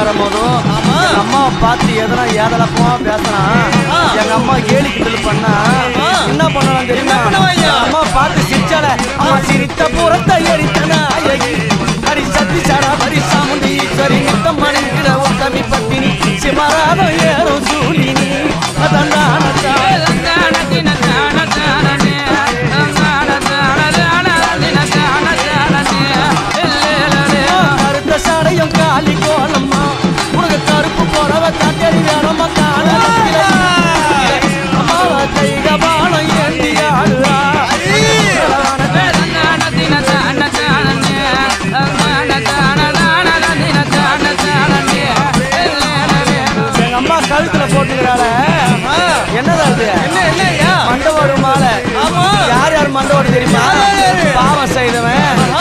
வரும்போதும் அம்மாவை பார்த்து எதனா ஏதலப்பமா பேசுறான். எங்க அம்மா கேலி கிண்டல் பண்ணா என்ன பண்ணலாம் தெரியுமா? அம்மா பார்த்து சிரிச்சால அம்மா சிரித்த புறத்தை எரித்தனா ஹரி சக்தி சாரா ஹரி சாமுண்டி ஈஸ்வரி நித்தம் மணிக்கிட உத்தமி பத்தினி சிமராதோ ஏறும் சூழினி கருத்த சாடையும் காலி கோலம்மா உனக்கு கருப்பு போறவ காட்டறி வேணுமா அம்மாவ கைக பானம் ஏந்தி ஆடுறா. எங்க அம்மா கழுத்துல போட்டுக்கிறாள என்னதான் மண்டவோடு மாலை. யார் யார் மண்டவோடு தெரியுமா? பாவம் செய்தவன்